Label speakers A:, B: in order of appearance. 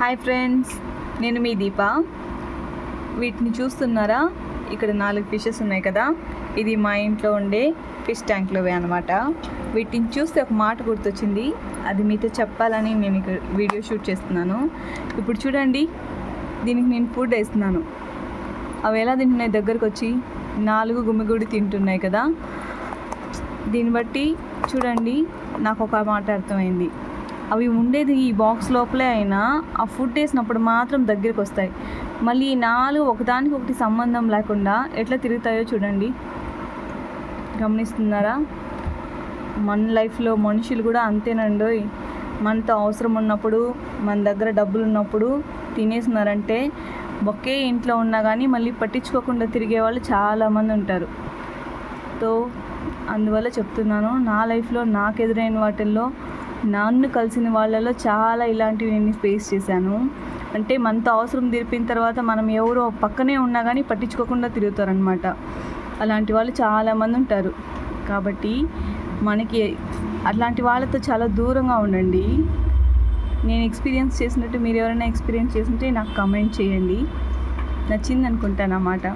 A: Hi friends, నేను మీ దీప. వీటిని చూస్తున్నారా? ఇక్కడ 4 ఫిషెస్ ఉన్నాయి కదా. ఇది మా ఇంట్లో ఉండే ఫిష్ ట్యాంక్లోవే అనమాట. వీటిని చూస్తే ఒక మాట గుర్తొచ్చింది, అది మీతో చెప్పాలని నేను ఇక్కడ వీడియో షూట్ చేస్తున్నాను. ఇప్పుడు చూడండి, దీనికి నేను ఫుడ్ వేస్తున్నాను. అవి ఎలా తింటున్నాయి? దగ్గరకు వచ్చి 4 గుమిగూడి తింటున్నాయి కదా. దీన్ని బట్టి చూడండి, నాకు ఒక మాట అర్థమైంది. అవి ఉండేది ఈ బాక్స్ లోపలే అయినా ఆ ఫుడ్ వేసినప్పుడు మాత్రం దగ్గరికి వస్తాయి. మళ్ళీ ఈ 4 ఒకదానికి ఒకటి సంబంధం లేకుండా ఎట్లా తిరుగుతాయో చూడండి. గమనిస్తున్నారా? మన లైఫ్లో మనుషులు కూడా అంతేనండోయ్. మనతో అవసరం ఉన్నప్పుడు, మన దగ్గర డబ్బులు ఉన్నప్పుడు తినేస్తున్నారంటే ఒకే ఇంట్లో ఉన్నా కానీ మళ్ళీ పట్టించుకోకుండా తిరిగే వాళ్ళు చాలామంది ఉంటారు. సో అందువల్ల చెప్తున్నాను, నా లైఫ్లో నాకు ఎదురైన వాటిల్లో, నన్ను కలిసిన వాళ్ళలో చాలా ఇలాంటివి నేను ఫేస్ చేశాను. అంటే మనతో అవసరం తీరిపిన తర్వాత మనం ఎవరో పక్కనే ఉన్నా కానీ పట్టించుకోకుండా తిరుగుతారనమాట. అలాంటి వాళ్ళు చాలామంది ఉంటారు. కాబట్టి మనకి అట్లాంటి వాళ్ళతో చాలా దూరంగా ఉండండి. నేను ఎక్స్పీరియన్స్ చేసినట్టు మీరు ఎవరైనా ఎక్స్పీరియన్స్ చేస్తుంటే నాకు కామెంట్ చేయండి. నచ్చింది అనుకుంటాను అన్నమాట.